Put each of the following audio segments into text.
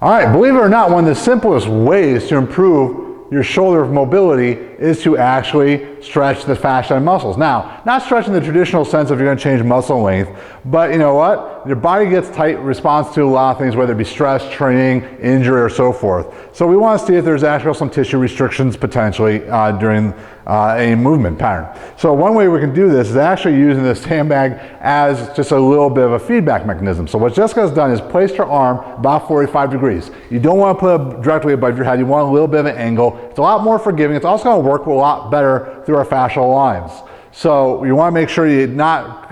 All right, believe it or not, one of the simplest ways to improve your shoulder mobility is to actually stretch the fascia and muscles. Now, not stretching the traditional sense of you're going to change muscle length, but you know what? Your body gets tight in response to a lot of things, whether it be stress, training, injury, or so forth. So we want to see if there's actually some tissue restrictions potentially during a movement pattern. So one way we can do this is actually using the sandbag as just a little bit of a feedback mechanism. So what Jessica's done is placed her arm about 45 degrees. You don't want to put it directly above your head. You want a little bit of an angle. It's a lot more forgiving. It's also going to work a lot better through our fascial lines. So you want to make sure you're not,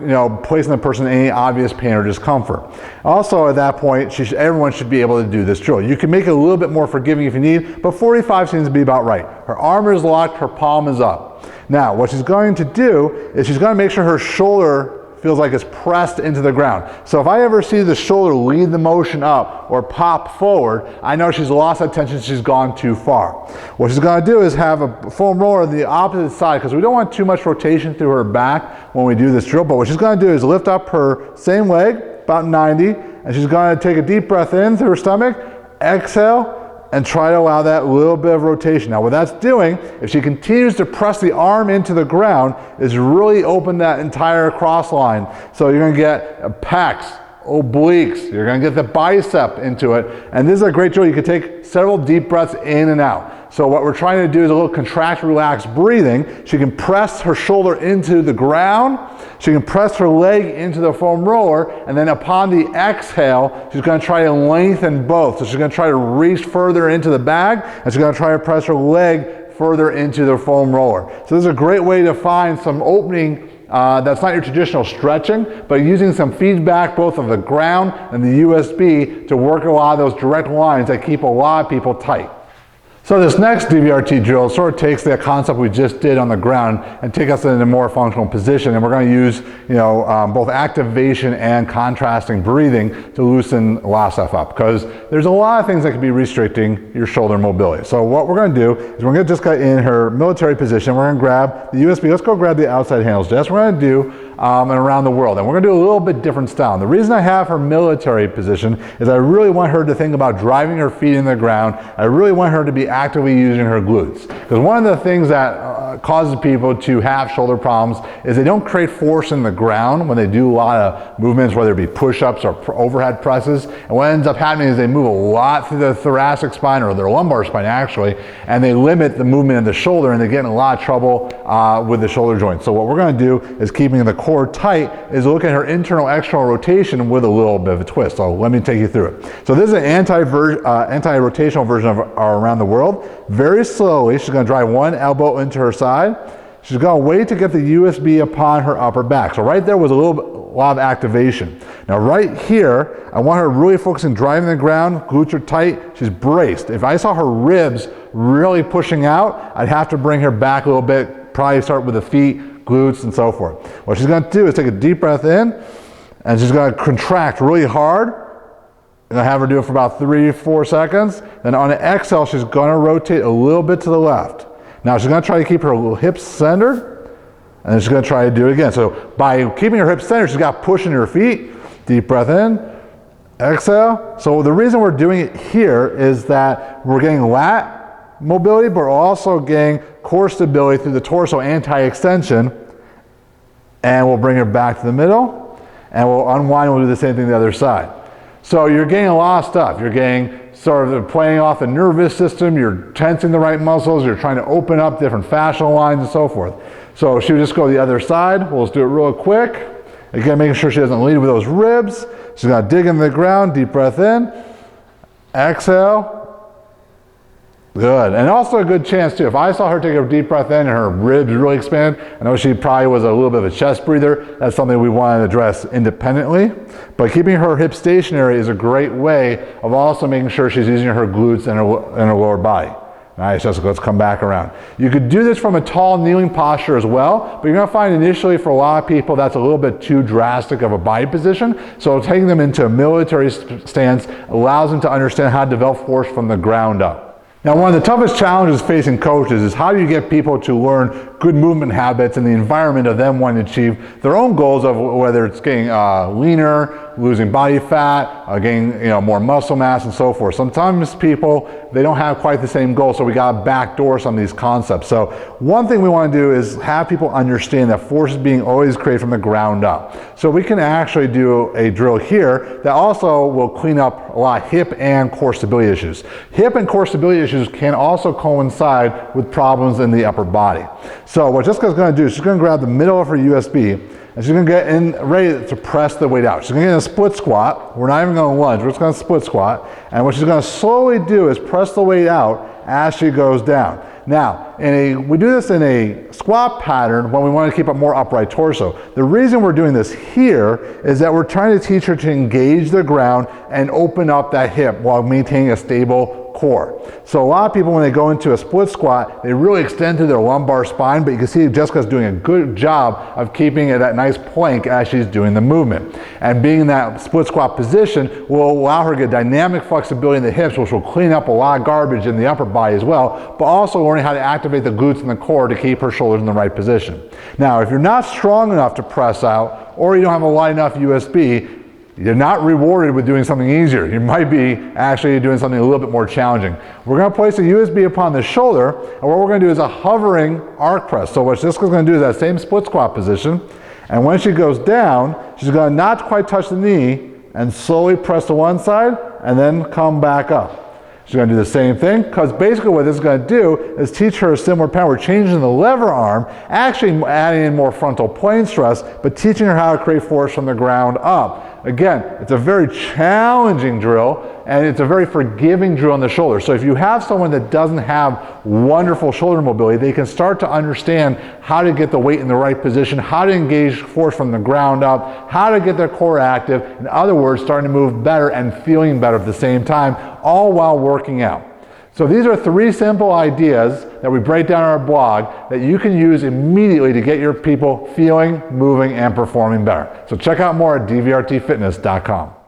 placing the person in any obvious pain or discomfort. Also, at that point, everyone should be able to do this drill. You can make it a little bit more forgiving if you need, but 45 seems to be about right. Her arm is locked, her palm is up. Now, what she's going to do is she's going to make sure her shoulder feels like it's pressed into the ground. So if I ever see the shoulder lead the motion up or pop forward, I know she's lost that tension, she's gone too far. What she's going to do is have a foam roller on the opposite side, because we don't want too much rotation through her back when we do this drill, but what she's going to do is lift up her same leg, about 90, and she's going to take a deep breath in through her stomach, exhale, and try to allow that little bit of rotation. Now what that's doing, if she continues to press the arm into the ground, is really open that entire cross line. So you're gonna get pecs, obliques, you're gonna get the bicep into it, and this is a great drill. You can take several deep breaths in and out. So what we're trying to do is a little contract, relaxed breathing. She can press her shoulder into the ground, she can press her leg into the foam roller, and then upon the exhale, she's going to try to lengthen both. So she's going to try to reach further into the bag, and she's going to try to press her leg further into the foam roller. So this is a great way to find some opening that's not your traditional stretching, but using some feedback both of the ground and the USB to work a lot of those direct lines that keep a lot of people tight. So this next DVRT drill sort of takes the concept we just did on the ground and take us in a more functional position, and we're going to use both activation and contrasting breathing to loosen LASF up, because there's a lot of things that can be restricting your shoulder mobility. So what we're going to do is we're going to just get in her military position. We're going to grab the USB. Let's go grab the outside handles, Jess. We're going to do and around the world, and we're going to do a little bit different style. And the reason I have her military position is I really want her to think about driving her feet in the ground. I really want her to be actively using her glutes, because one of the things that causes people to have shoulder problems is they don't create force in the ground when they do a lot of movements, whether it be push-ups or overhead presses. And what ends up happening is they move a lot through the thoracic spine, or their lumbar spine actually, and they limit the movement of the shoulder, and they get in a lot of trouble with the shoulder joint. So what we're going to do is, keeping the core tight, is look at her internal external rotation with a little bit of a twist. So let me take you through it. So this is an anti-rotational version of our around the world. Very slowly, she's going to drive one elbow into her side. She's going to wait to get the USB upon her upper back. So right there was a lot of activation. Now right here, I want her really focusing, driving the ground, glutes are tight, she's braced. If I saw her ribs really pushing out, I'd have to bring her back a little bit, probably start with the feet, glutes, and so forth. What she's going to do is take a deep breath in, and she's going to contract really hard. And I have her do it for about 3-4 seconds. Then on an exhale, she's going to rotate a little bit to the left. Now she's going to try to keep her hips centered, and then she's going to try to do it again. So by keeping her hips centered, she's got push in her feet. Deep breath in, exhale. So the reason we're doing it here is that we're getting lat mobility, but we're also getting core stability through the torso, anti-extension. And we'll bring her back to the middle, and we'll unwind, and we'll do the same thing the other side. So you're getting a lot of stuff. You're getting sort of playing off the nervous system, you're tensing the right muscles, you're trying to open up different fascial lines and so forth. So she would just go to the other side. We'll just do it real quick. Again, making sure she doesn't lead with those ribs. She's gonna dig into the ground, deep breath in, exhale. Good, and also a good chance too, if I saw her take a deep breath in and her ribs really expanded, I know she probably was a little bit of a chest breather. That's something we want to address independently. But keeping her hips stationary is a great way of also making sure she's using her glutes and her lower body. Nice, Jessica, let's come back around. You could do this from a tall kneeling posture as well, but you're gonna find initially for a lot of people that's a little bit too drastic of a body position. So taking them into a military stance allows them to understand how to develop force from the ground up. Now, one of the toughest challenges facing coaches is how do you get people to learn good movement habits in the environment of them wanting to achieve their own goals of whether it's getting leaner, losing body fat, gaining more muscle mass and so forth. Sometimes people, they don't have quite the same goal, so we got to backdoor some of these concepts. So one thing we want to do is have people understand that force is being always created from the ground up. So we can actually do a drill here that also will clean up a lot of hip and core stability issues. Hip and core stability issues can also coincide with problems in the upper body. So what Jessica's going to do is she's going to grab the middle of her USB and she's going to get in ready to press the weight out. She's going to get in a split squat. We're not even going to lunge, we're just going to split squat. And what she's going to slowly do is press the weight out as she goes down. Now, we do this in a squat pattern when we want to keep a more upright torso. The reason we're doing this here is that we're trying to teach her to engage the ground and open up that hip while maintaining a stable core. So a lot of people, when they go into a split squat, they really extend to their lumbar spine, but you can see Jessica's doing a good job of keeping it at nice plank as she's doing the movement. And being in that split squat position will allow her to get dynamic flexibility in the hips, which will clean up a lot of garbage in the upper body as well, but also learning how to activate the glutes and the core to keep her shoulders in the right position. Now, if you're not strong enough to press out, or you don't have a wide enough USB, you're not rewarded with doing something easier. You might be actually doing something a little bit more challenging. We're going to place a USB upon the shoulder, and what we're going to do is a hovering arc press. So what Jessica's going to do is that same split squat position, and when she goes down, she's going to not quite touch the knee and slowly press to one side and then come back up. She's going to do the same thing, because basically what this is going to do is teach her a similar pattern. We're changing the lever arm, actually adding in more frontal plane stress, but teaching her how to create force from the ground up. Again, it's a very challenging drill, and it's a very forgiving drill on the shoulder. So if you have someone that doesn't have wonderful shoulder mobility, they can start to understand how to get the weight in the right position, how to engage force from the ground up, how to get their core active. In other words, starting to move better and feeling better at the same time, all while working out. So these are 3 simple ideas that we break down in our blog that you can use immediately to get your people feeling, moving, and performing better. So check out more at dvrtfitness.com.